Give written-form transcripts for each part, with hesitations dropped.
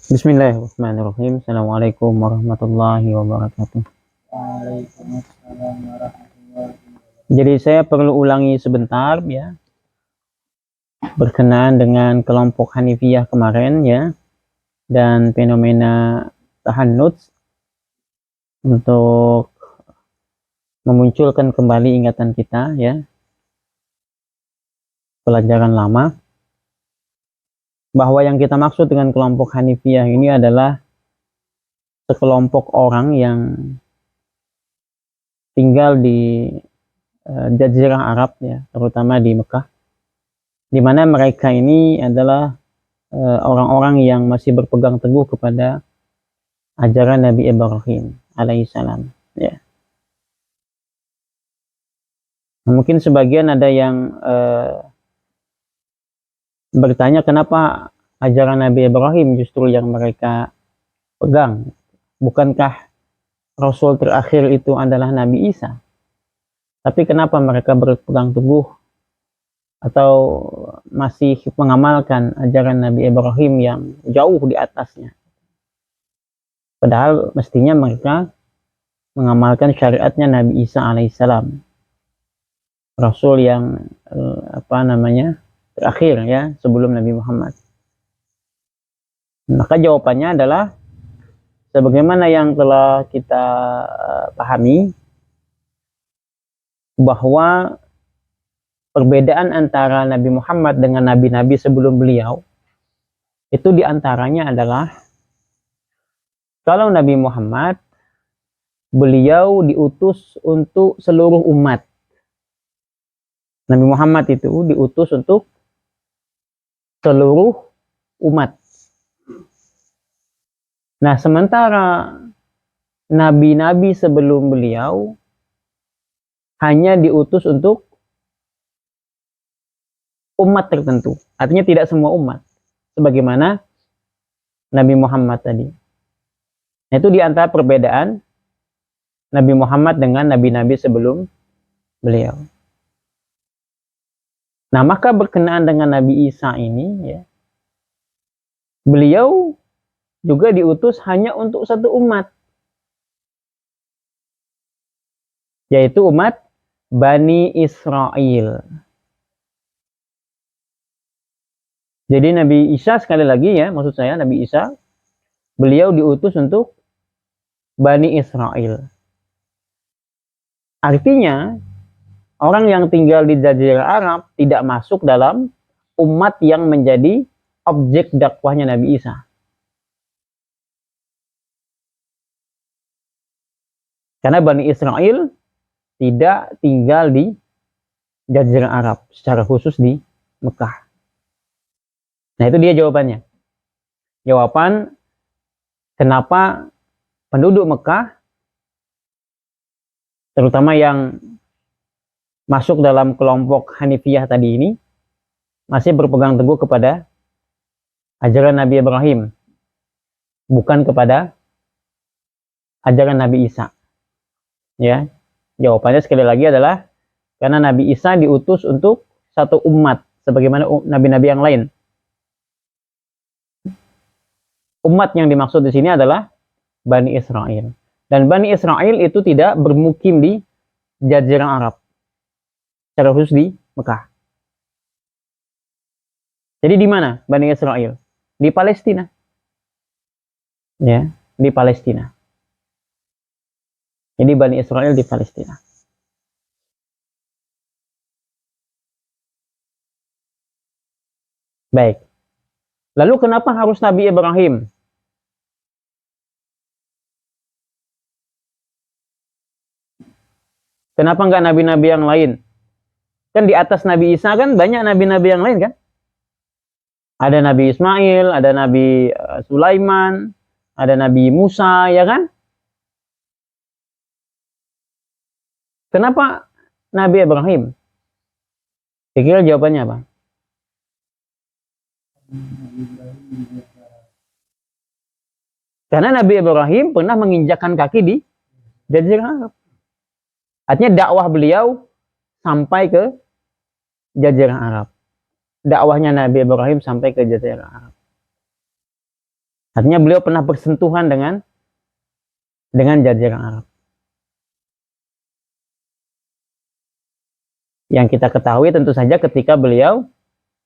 Bismillahirrahmanirrahim. Assalamualaikum warahmatullahi wabarakatuh. Waalaikumsalam warahmatullahi Jadi saya perlu ulangi sebentar ya, berkenaan dengan kelompok Hanifiyah kemarin ya, dan fenomena tahannuts untuk memunculkan kembali ingatan kita ya, pelajaran lama, bahwa yang kita maksud dengan kelompok Hanifiyah ini adalah sekelompok orang yang tinggal di Jazirah Arab ya, terutama di Mekah, di mana mereka ini adalah orang-orang yang masih berpegang teguh kepada ajaran Nabi Ibrahim alaihissalam ya. Mungkin sebagian ada yang bertanya kenapa ajaran Nabi Ibrahim justru yang mereka pegang, bukankah Rasul terakhir itu adalah Nabi Isa, tapi kenapa mereka berpegang teguh atau masih mengamalkan ajaran Nabi Ibrahim yang jauh di atasnya, padahal mestinya mereka mengamalkan syariatnya Nabi Isa alaihissalam, Rasul yang terakhir ya, sebelum Nabi Muhammad. Maka jawabannya adalah sebagaimana yang telah kita pahami, bahwa perbedaan antara Nabi Muhammad dengan nabi-nabi sebelum beliau itu diantaranya adalah kalau Nabi Muhammad, beliau diutus untuk seluruh umat. Nabi Muhammad itu diutus untuk seluruh umat. Nah, sementara nabi-nabi sebelum beliau hanya diutus untuk umat tertentu. Artinya tidak semua umat. Sebagaimana Nabi Muhammad tadi. Nah, itu diantara perbedaan Nabi Muhammad dengan nabi-nabi sebelum beliau. Nah, maka berkenaan dengan Nabi Isa ini ya, beliau juga diutus hanya untuk satu umat, yaitu umat Bani Israel. Jadi Nabi Isa, sekali lagi ya, maksud saya Nabi Isa, beliau diutus untuk Bani Israel. Artinya orang yang tinggal di Jazirah Arab tidak masuk dalam umat yang menjadi objek dakwahnya Nabi Isa. Karena Bani Israel tidak tinggal di Jazirah Arab, secara khusus di Mekah. Nah, itu dia jawabannya. Jawaban kenapa penduduk Mekah, terutama yang masuk dalam kelompok Hanifiyah tadi ini, masih berpegang teguh kepada ajaran Nabi Ibrahim, bukan kepada ajaran Nabi Isa. Ya, jawabannya sekali lagi adalah karena Nabi Isa diutus untuk satu umat, sebagaimana nabi-nabi yang lain. Umat yang dimaksud di sini adalah Bani Israel. Dan Bani Israel itu tidak bermukim di Jazirah Arab, secara khusus di Mekah. Jadi di mana Bani Israel? Di Palestina. Ya, di Palestina. Jadi Bani Israel di Palestina. Baik. Lalu kenapa harus Nabi Ibrahim? Kenapa enggak nabi-nabi yang lain? Kan di atas Nabi Isa kan banyak nabi-nabi yang lain kan? Ada Nabi Ismail, ada Nabi Sulaiman, ada Nabi Musa, ya kan? Kenapa Nabi Ibrahim? Kira-kira jawabannya apa? Karena Nabi Ibrahim pernah menginjakkan kaki di Jazirah Arab. Artinya dakwah beliau sampai ke Jazirah Arab. Dakwahnya Nabi Ibrahim sampai ke Jazirah Arab. Artinya beliau pernah bersentuhan dengan Jazirah Arab. Yang kita ketahui tentu saja ketika beliau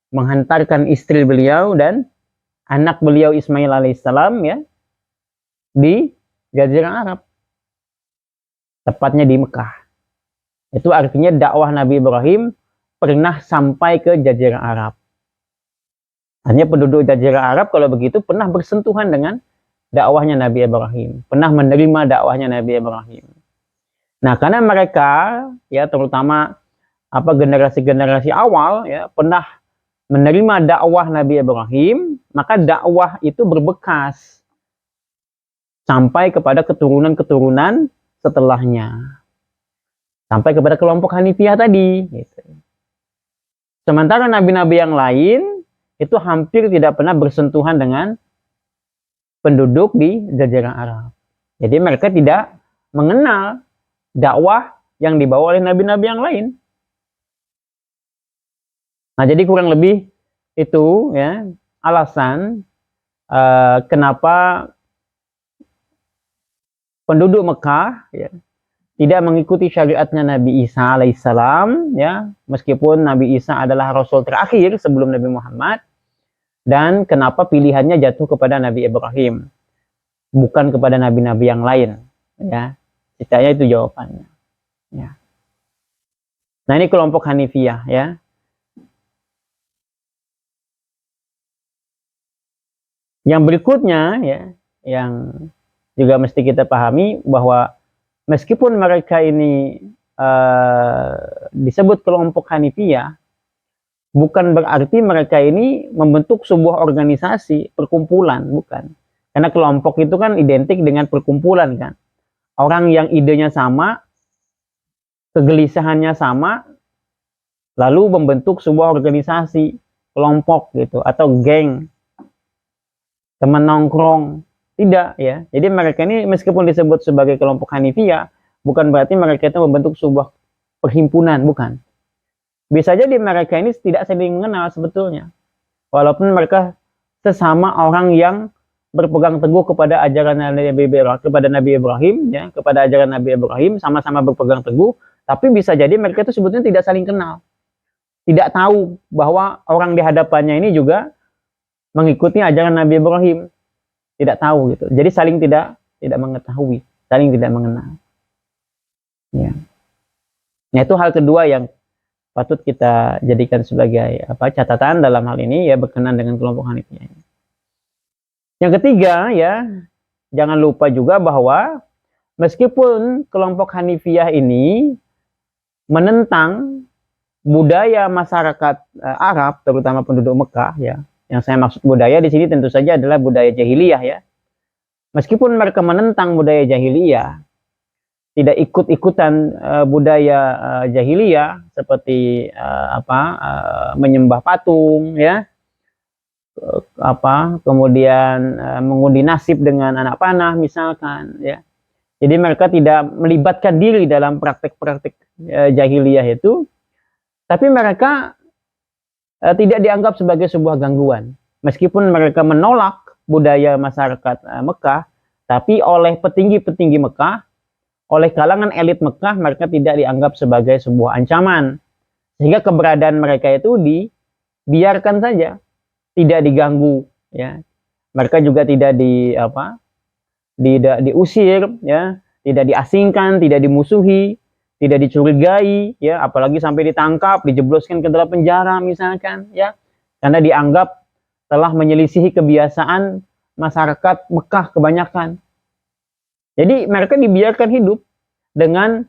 menghantarkan istri beliau dan anak beliau Ismail alaihissalam ya di Jazirah Arab, tepatnya di Mekah. Itu artinya dakwah Nabi Ibrahim pernah sampai ke Jazirah Arab. Hanya penduduk Jazirah Arab kalau begitu pernah bersentuhan dengan dakwahnya Nabi Ibrahim, pernah menerima dakwahnya Nabi Ibrahim. Nah, karena mereka ya terutama generasi-generasi awal ya pernah menerima dakwah Nabi Ibrahim, maka dakwah itu berbekas sampai kepada keturunan-keturunan setelahnya. Sampai kepada kelompok Hanifiyah tadi. Gitu. Sementara nabi-nabi yang lain itu hampir tidak pernah bersentuhan dengan penduduk di Jazirah Arab. Jadi mereka tidak mengenal dakwah yang dibawa oleh nabi-nabi yang lain. Nah, jadi kurang lebih itu ya alasan kenapa penduduk Mekah ya tidak mengikuti syariatnya Nabi Isa alaihissalam ya, meskipun Nabi Isa adalah rasul terakhir sebelum Nabi Muhammad, dan kenapa pilihannya jatuh kepada Nabi Ibrahim bukan kepada nabi-nabi yang lain ya. Setidaknya itu jawabannya ya. Nah, ini kelompok Hanifiyah ya. Yang berikutnya ya, yang juga mesti kita pahami bahwa meskipun mereka ini disebut kelompok Hanifiyah, bukan berarti mereka ini membentuk sebuah organisasi, perkumpulan, bukan. Karena kelompok itu kan identik dengan perkumpulan kan. Orang yang idenya sama, kegelisahannya sama, lalu membentuk sebuah organisasi, kelompok gitu, atau geng, teman nongkrong. Tidak ya. Jadi mereka ini meskipun disebut sebagai kelompok Hanifiyah, bukan berarti mereka itu membentuk sebuah perhimpunan, bukan. Bisa jadi mereka ini tidak saling mengenal sebetulnya. Walaupun mereka sesama orang yang berpegang teguh kepada ajaran Nabi Ibrahim ya, kepada ajaran Nabi Ibrahim, sama-sama berpegang teguh, tapi bisa jadi mereka itu sebetulnya tidak saling kenal. Tidak tahu bahwa orang di hadapannya ini juga mengikuti ajaran Nabi Ibrahim. Tidak tahu gitu. Jadi saling tidak mengetahui, saling tidak mengenal. Ya. Nah, itu hal kedua yang patut kita jadikan sebagai catatan dalam hal ini ya, berkenan dengan kelompok Hanifiyah. Yang ketiga ya, jangan lupa juga bahwa meskipun kelompok Hanifiyah ini menentang budaya masyarakat Arab, terutama penduduk Mekah ya. Yang saya maksud budaya di sini tentu saja adalah budaya jahiliyah ya. Meskipun mereka menentang budaya jahiliyah, tidak ikut-ikutan budaya jahiliyah seperti menyembah patung ya, kemudian mengundi nasib dengan anak panah misalkan ya. Jadi mereka tidak melibatkan diri dalam praktek-praktek jahiliyah itu, tapi mereka tidak dianggap sebagai sebuah gangguan. Meskipun mereka menolak budaya masyarakat Mekah, tapi oleh petinggi-petinggi Mekah, oleh kalangan elit Mekah, mereka tidak dianggap sebagai sebuah ancaman. Sehingga keberadaan mereka itu dibiarkan saja, tidak diganggu ya. Mereka juga tidak diusir ya, tidak diasingkan, tidak dimusuhi, tidak dicurigai ya, apalagi sampai ditangkap, dijebloskan ke dalam penjara misalkan ya, karena dianggap telah menyelisihi kebiasaan masyarakat Mekah kebanyakan. Jadi mereka dibiarkan hidup dengan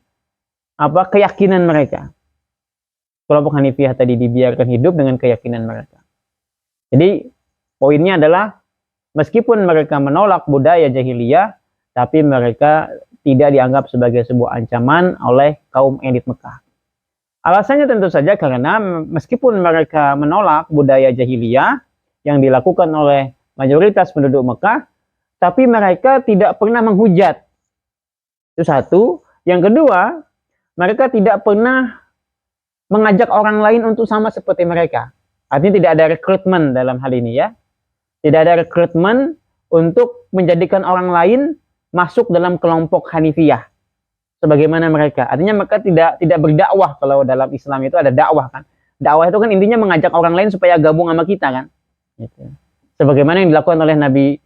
keyakinan mereka. Kelompok Hanifiyah tadi dibiarkan hidup dengan keyakinan mereka. Jadi poinnya adalah meskipun mereka menolak budaya jahiliyah, tapi mereka tidak dianggap sebagai sebuah ancaman oleh kaum elit Mekah. Alasannya tentu saja karena meskipun mereka menolak budaya jahiliyah yang dilakukan oleh mayoritas penduduk Mekah, tapi mereka tidak pernah menghujat. Itu satu. Yang kedua, mereka tidak pernah mengajak orang lain untuk sama seperti mereka. Artinya tidak ada rekrutmen dalam hal ini ya. Tidak ada rekrutmen untuk menjadikan orang lain masuk dalam kelompok Hanifiyah sebagaimana mereka. Artinya mereka tidak berdakwah. Kalau dalam Islam itu ada dakwah kan. Dakwah itu kan intinya mengajak orang lain supaya gabung sama kita kan. Gitu. Sebagaimana yang dilakukan oleh Nabi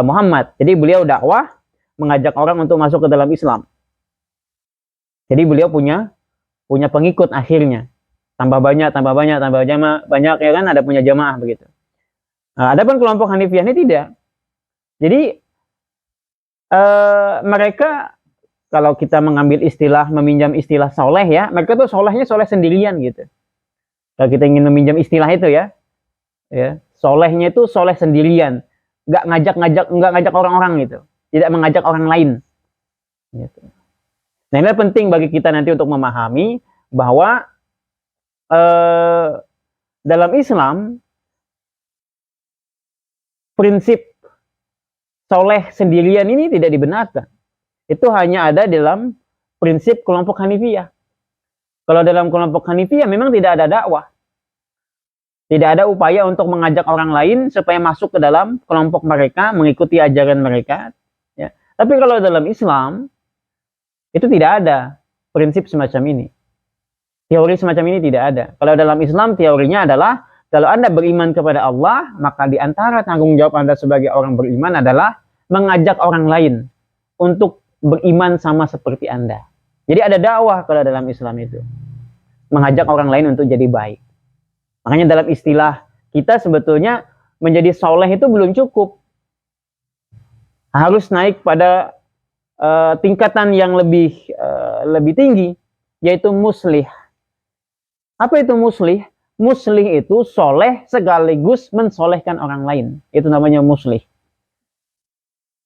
Muhammad. Jadi beliau dakwah mengajak orang untuk masuk ke dalam Islam. Jadi beliau punya pengikut akhirnya. Tambah banyak ya kan, ada punya jamaah begitu. Adapun kelompok Hanifiyah ini tidak. Jadi mereka, kalau kita meminjam istilah soleh ya, mereka tuh solehnya soleh sendirian gitu. Kalau kita ingin meminjam istilah itu ya, solehnya itu soleh sendirian, nggak ngajak orang-orang gitu, tidak mengajak orang lain. Gitu. Nah ini penting bagi kita nanti untuk memahami bahwa dalam Islam prinsip soleh sendirian ini tidak dibenarkan. Itu hanya ada dalam prinsip kelompok Hanifiyah. Kalau dalam kelompok Hanifiyah memang tidak ada dakwah. Tidak ada upaya untuk mengajak orang lain supaya masuk ke dalam kelompok mereka, mengikuti ajaran mereka. Ya. Tapi kalau dalam Islam, itu tidak ada prinsip semacam ini. Teori semacam ini tidak ada. Kalau dalam Islam teorinya adalah, kalau Anda beriman kepada Allah, maka di antara tanggung jawab Anda sebagai orang beriman adalah mengajak orang lain untuk beriman sama seperti Anda. Jadi ada dakwah kalau dalam Islam itu. Mengajak orang lain untuk jadi baik. Makanya dalam istilah kita sebetulnya menjadi soleh itu belum cukup. Harus naik pada tingkatan yang lebih tinggi, yaitu muslih. Apa itu muslih? Muslih itu soleh sekaligus mensolehkan orang lain. Itu namanya muslih.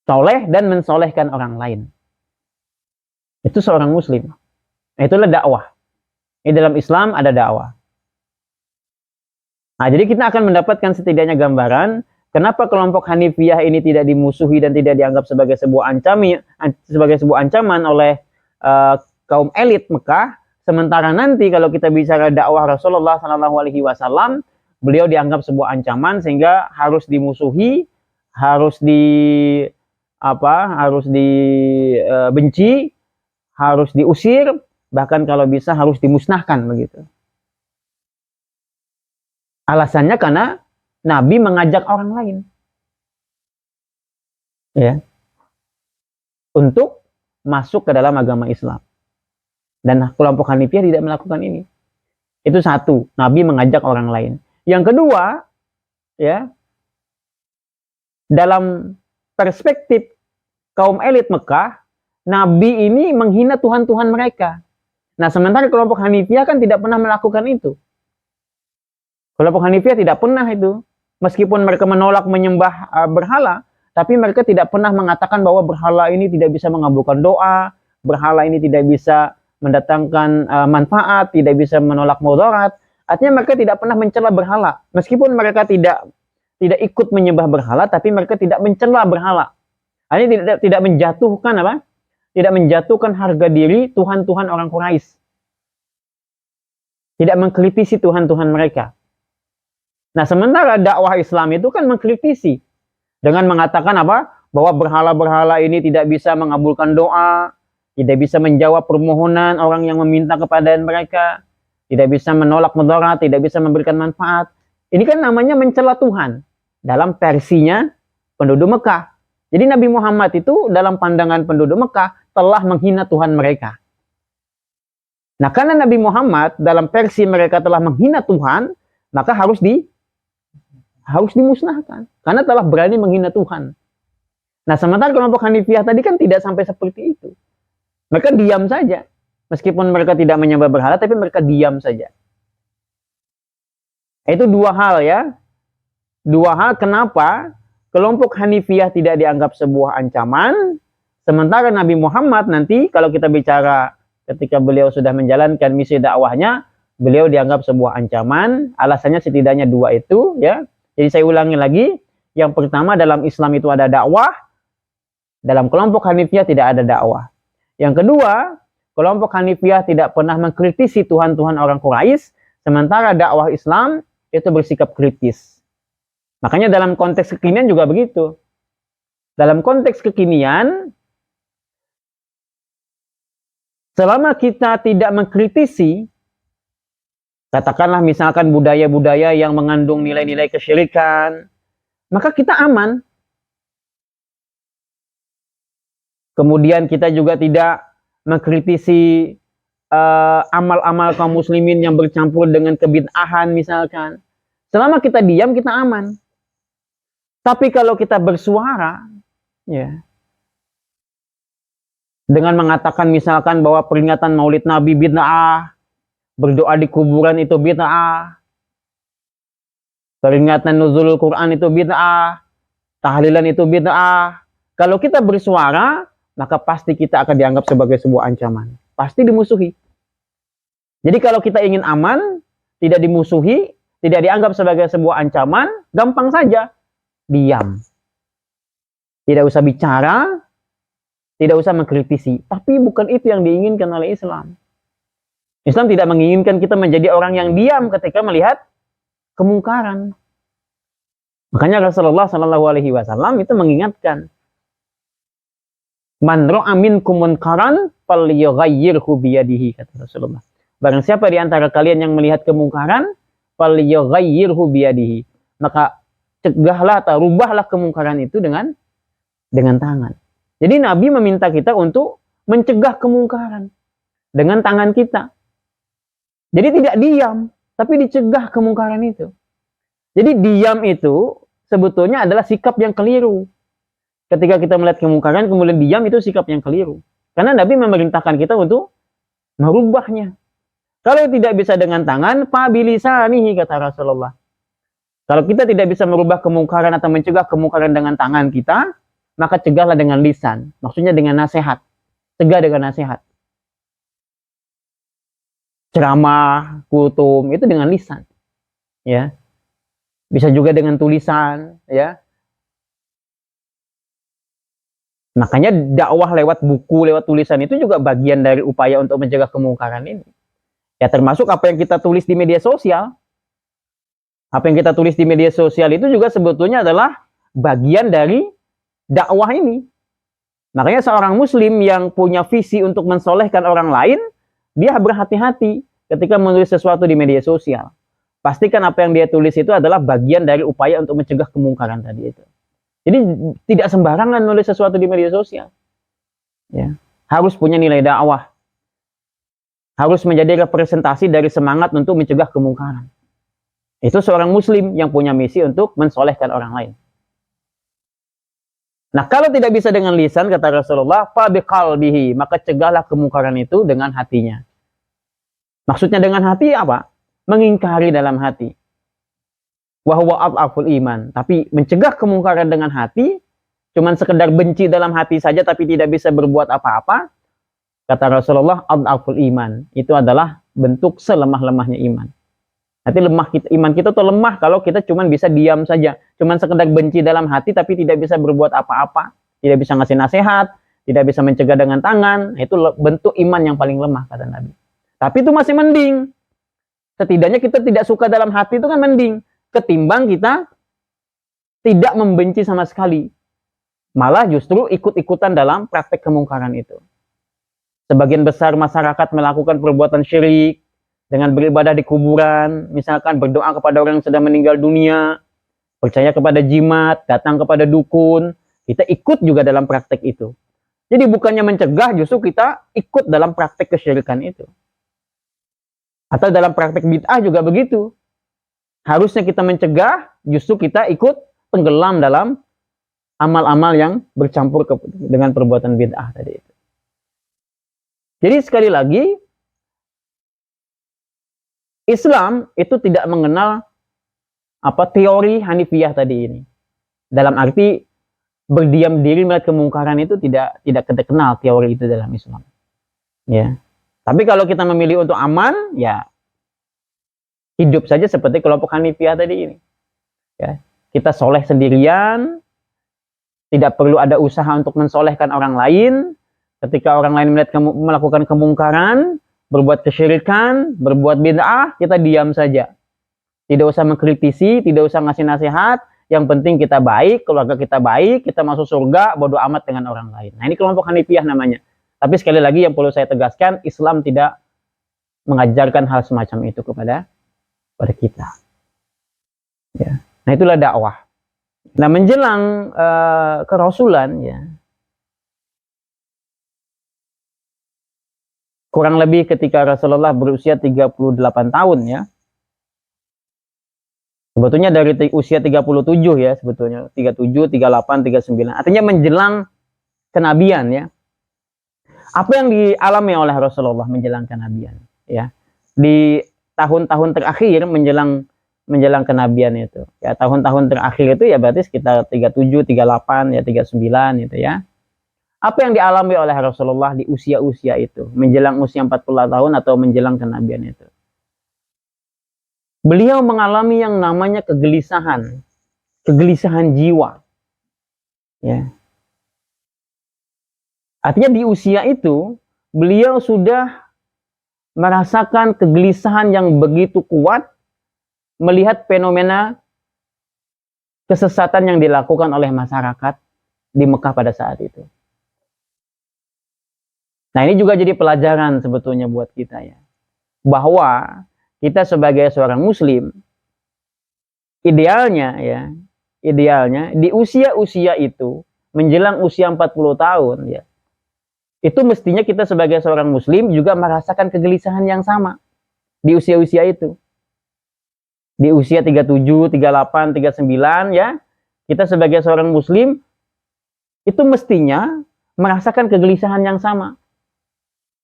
Soleh dan mensolehkan orang lain. Itu seorang muslim. Itulah dakwah. Di dalam Islam ada dakwah. Nah, jadi kita akan mendapatkan setidaknya gambaran kenapa kelompok Hanifiyah ini tidak dimusuhi dan tidak dianggap sebagai sebuah ancaman oleh kaum elit Mekah. Sementara nanti kalau kita bicara dakwah Rasulullah SAW, beliau dianggap sebuah ancaman sehingga harus dimusuhi, harus dibenci, harus diusir, bahkan kalau bisa harus dimusnahkan begitu. Alasannya karena Nabi mengajak orang lain, ya, untuk masuk ke dalam agama Islam. Dan kelompok Hanifiyah tidak melakukan ini. Itu satu, Nabi mengajak orang lain. Yang kedua, ya, dalam perspektif kaum elit Mekah, Nabi ini menghina Tuhan-Tuhan mereka. Nah, sementara kelompok Hanifiyah kan tidak pernah melakukan itu. Kelompok Hanifiyah tidak pernah itu. Meskipun mereka menolak menyembah berhala, tapi mereka tidak pernah mengatakan bahwa berhala ini tidak bisa mengabulkan doa, berhala ini tidak bisa mendatangkan manfaat, tidak bisa menolak mudarat. Artinya mereka tidak pernah mencela berhala. Meskipun mereka tidak ikut menyembah berhala, tapi mereka tidak mencela berhala. Artinya tidak menjatuhkan apa? Tidak menjatuhkan harga diri Tuhan-Tuhan orang Quraisy. Tidak mengkritisi Tuhan-Tuhan mereka. Nah, sementara dakwah Islam itu kan mengkritisi dengan mengatakan apa? Bahwa berhala-berhala ini tidak bisa mengabulkan doa, tidak bisa menjawab permohonan orang yang meminta kepada mereka, tidak bisa menolak mudarat, tidak bisa memberikan manfaat. Ini kan namanya mencela Tuhan dalam versinya penduduk Mekah. Jadi Nabi Muhammad itu dalam pandangan penduduk Mekah telah menghina Tuhan mereka. Nah, karena Nabi Muhammad dalam versi mereka telah menghina Tuhan, maka harus dimusnahkan karena telah berani menghina Tuhan. Nah, sementara kelompok Hanifiyah tadi kan tidak sampai seperti itu. Mereka diam saja. Meskipun mereka tidak menyembah berhala, tapi mereka diam saja. Itu dua hal ya. Dua hal kenapa kelompok Hanifiyah tidak dianggap sebuah ancaman, sementara Nabi Muhammad nanti kalau kita bicara ketika beliau sudah menjalankan misi dakwahnya, beliau dianggap sebuah ancaman. Alasannya setidaknya dua itu ya. Jadi saya ulangi lagi, yang pertama dalam Islam itu ada dakwah, dalam kelompok Hanifiyah tidak ada dakwah. Yang kedua, kelompok Hanifiyah tidak pernah mengkritisi Tuhan-Tuhan orang Quraisy, sementara dakwah Islam itu bersikap kritis. Makanya dalam konteks kekinian juga begitu. dalam konteks kekinian, selama kita tidak mengkritisi, katakanlah misalkan budaya-budaya yang mengandung nilai-nilai kesyirikan, maka kita aman. Kemudian kita juga tidak mengkritisi amal-amal kaum muslimin yang bercampur dengan kebid'ahan misalkan. Selama kita diam, kita aman. Tapi kalau kita bersuara, ya, dengan mengatakan misalkan bahwa peringatan Maulid Nabi bid'ah, berdoa di kuburan itu bid'ah, peringatan nuzulul Quran itu bid'ah, tahlilan itu bid'ah. Kalau kita bersuara, maka pasti kita akan dianggap sebagai sebuah ancaman. Pasti dimusuhi. Jadi kalau kita ingin aman, tidak dimusuhi, tidak dianggap sebagai sebuah ancaman, gampang saja. Diam. Tidak usah bicara, tidak usah mengkritisi. Tapi bukan itu yang diinginkan oleh Islam. Islam tidak menginginkan kita menjadi orang yang diam ketika melihat kemungkaran. Makanya Rasulullah Shallallahu Alaihi Wasallam itu mengingatkan, man ra'a minkum munkaran falyughayyirhu biyadihi, kata Rasulullah. Barang siapa di antara kalian yang melihat kemungkaran, falyughayyirhu biyadihi, maka cegahlah atau rubahlah kemungkaran itu dengan tangan. Jadi Nabi meminta kita untuk mencegah kemungkaran dengan tangan kita. Jadi tidak diam, tapi dicegah kemungkaran itu. Jadi diam itu sebetulnya adalah sikap yang keliru. Ketika kita melihat kemungkaran kemudian diam, itu sikap yang keliru. Karena Nabi memerintahkan kita untuk merubahnya. Kalau tidak bisa dengan tangan, fabilisanihi, kata Rasulullah. Kalau kita tidak bisa merubah kemungkaran atau mencegah kemungkaran dengan tangan kita, maka cegahlah dengan lisan. Maksudnya dengan nasihat. Cegah dengan nasihat. Ceramah, kutum, itu dengan lisan. Ya. Bisa juga dengan tulisan, ya. Makanya dakwah lewat buku, lewat tulisan itu juga bagian dari upaya untuk mencegah kemungkaran ini. Ya termasuk apa yang kita tulis di media sosial. Apa yang kita tulis di media sosial itu juga sebetulnya adalah bagian dari dakwah ini. Makanya seorang muslim yang punya visi untuk mensolehkan orang lain, dia berhati-hati ketika menulis sesuatu di media sosial. Pastikan apa yang dia tulis itu adalah bagian dari upaya untuk mencegah kemungkaran tadi itu. Jadi tidak sembarangan nulis sesuatu di media sosial. Ya, harus punya nilai dakwah. Harus menjadi representasi dari semangat untuk mencegah kemungkaran. Itu seorang muslim yang punya misi untuk mensolehkan orang lain. Nah, kalau tidak bisa dengan lisan, kata Rasulullah, fa biqalbihi, maka cegahlah kemungkaran itu dengan hatinya. Maksudnya dengan hati apa? Mengingkari dalam hati. Wa huwa adhaful iman. Tapi mencegah kemungkaran dengan hati, cuman sekedar benci dalam hati saja tapi tidak bisa berbuat apa-apa, kata Rasulullah, adhaful iman. Itu adalah bentuk selemah-lemahnya iman. Nanti iman kita tuh lemah kalau kita cuman bisa diam saja, cuman sekedar benci dalam hati tapi tidak bisa berbuat apa-apa, tidak bisa ngasih nasihat, tidak bisa mencegah dengan tangan. Itu bentuk iman yang paling lemah, kata Nabi. Tapi itu masih mending. Setidaknya kita tidak suka dalam hati itu kan mending ketimbang kita tidak membenci sama sekali, malah justru ikut-ikutan dalam praktek kemungkaran itu. Sebagian besar masyarakat melakukan perbuatan syirik dengan beribadah di kuburan, misalkan berdoa kepada orang yang sedang meninggal dunia, percaya kepada jimat, datang kepada dukun, kita ikut juga dalam praktek itu. Jadi bukannya mencegah, justru kita ikut dalam praktek kesyirikan itu. Atau dalam praktek bid'ah juga begitu. Harusnya kita mencegah, justru kita ikut tenggelam dalam amal-amal yang bercampur dengan perbuatan bid'ah tadi itu. Jadi sekali lagi, Islam itu tidak mengenal teori Hanifiyah tadi ini. Dalam arti berdiam diri melihat kemungkaran itu tidak kenal teori itu dalam Islam. Ya. Tapi kalau kita memilih untuk aman, ya hidup saja seperti kelompok Hanifiyah tadi ini. Ya. Kita soleh sendirian, tidak perlu ada usaha untuk mensolehkan orang lain. Ketika orang lain melakukan kemungkaran, berbuat kesyirikan, berbuat bid'ah, kita diam saja. Tidak usah mengkritisi, tidak usah ngasih nasihat, yang penting kita baik, keluarga kita baik, kita masuk surga, bodo amat dengan orang lain. Nah, ini kelompok Hanifiyah namanya. Tapi sekali lagi yang perlu saya tegaskan, Islam tidak mengajarkan hal semacam itu kepada kita. Ya. Nah, itulah dakwah. Nah, menjelang kerasulan, ya, kurang lebih ketika Rasulullah berusia 38 tahun, ya. Sebetulnya dari usia 37 ya, sebetulnya 37, 38, 39. Artinya menjelang kenabian, ya. Apa yang dialami oleh Rasulullah menjelang kenabian, ya. Di tahun-tahun terakhir menjelang kenabian itu. Ya, tahun-tahun terakhir itu ya berarti sekitar 37, 38, ya 39 itu, ya. Apa yang dialami oleh Rasulullah di usia-usia itu, menjelang usia 40 tahun atau menjelang kenabian itu? Beliau mengalami yang namanya kegelisahan jiwa. Ya. Artinya di usia itu, beliau sudah merasakan kegelisahan yang begitu kuat melihat fenomena kesesatan yang dilakukan oleh masyarakat di Mekah pada saat itu. Nah, ini juga jadi pelajaran sebetulnya buat kita, ya. Bahwa kita sebagai seorang muslim, idealnya di usia-usia itu, menjelang usia 40 tahun, ya, itu mestinya kita sebagai seorang muslim juga merasakan kegelisahan yang sama di usia-usia itu. Di usia 37, 38, 39, ya, kita sebagai seorang muslim itu mestinya merasakan kegelisahan yang sama.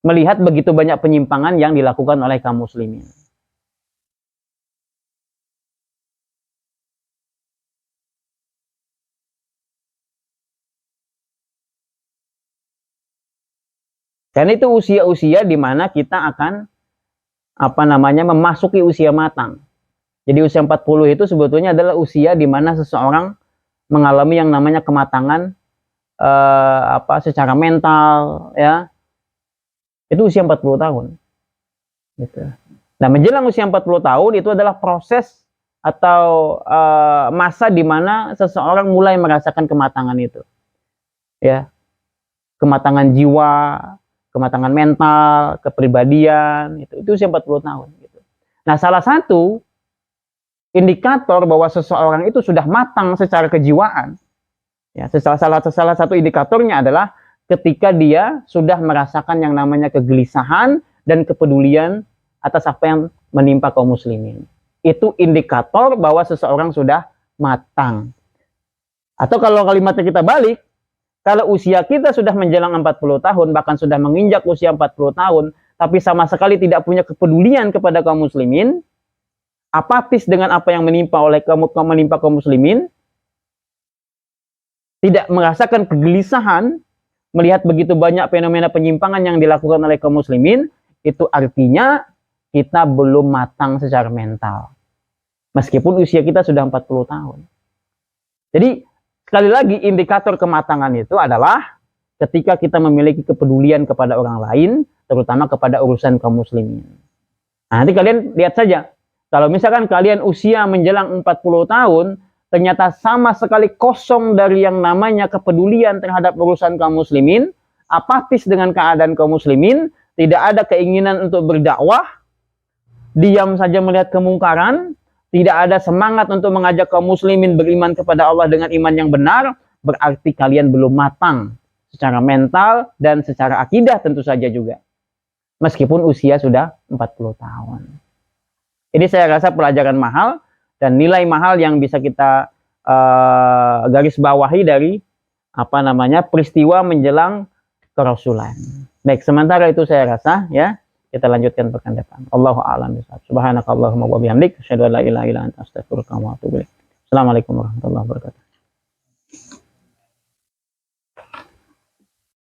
Melihat begitu banyak penyimpangan yang dilakukan oleh kaum muslimin. Dan itu usia-usia di mana kita akan memasuki usia matang. Jadi usia 40 itu sebetulnya adalah usia di mana seseorang mengalami yang namanya kematangan secara mental, ya. Itu usia 40 tahun. Gitu. Nah, menjelang usia 40 tahun itu adalah proses atau masa di mana seseorang mulai merasakan kematangan itu. Ya. Kematangan jiwa, kematangan mental, kepribadian, itu usia 40 tahun gitu. Nah, salah satu indikator bahwa seseorang itu sudah matang secara kejiwaan, ya, salah satu indikatornya adalah ketika dia sudah merasakan yang namanya kegelisahan dan kepedulian atas apa yang menimpa kaum muslimin. Itu indikator bahwa seseorang sudah matang. Atau kalau kalimatnya kita balik, kalau usia kita sudah menjelang 40 tahun, bahkan sudah menginjak usia 40 tahun, tapi sama sekali tidak punya kepedulian kepada kaum muslimin, apatis dengan apa yang menimpa kaum muslimin, tidak merasakan kegelisahan, melihat begitu banyak fenomena penyimpangan yang dilakukan oleh kaum muslimin, itu artinya kita belum matang secara mental. Meskipun usia kita sudah 40 tahun. Jadi, sekali lagi indikator kematangan itu adalah ketika kita memiliki kepedulian kepada orang lain, terutama kepada urusan kaum muslimin. Nah, nanti kalian lihat saja, kalau misalkan kalian usia menjelang 40 tahun, ternyata sama sekali kosong dari yang namanya kepedulian terhadap urusan kaum muslimin, apatis dengan keadaan kaum muslimin, tidak ada keinginan untuk berdakwah, diam saja melihat kemungkaran, tidak ada semangat untuk mengajak kaum muslimin beriman kepada Allah dengan iman yang benar, berarti kalian belum matang secara mental dan secara akidah tentu saja juga. Meskipun usia sudah 40 tahun. Ini saya rasa pelajaran mahal dan nilai mahal yang bisa kita garis bawahi dari peristiwa menjelang kerasulan. Baik, sementara itu saya rasa, ya, kita lanjutkan pekan depan. Allahu a'lam bishawab. Subhanakallahumma wa bihamdik, asyhadu an la ilaha illa anta, astaghfiruka wa atubu ilaik. Assalamualaikum warahmatullahi wabarakatuh.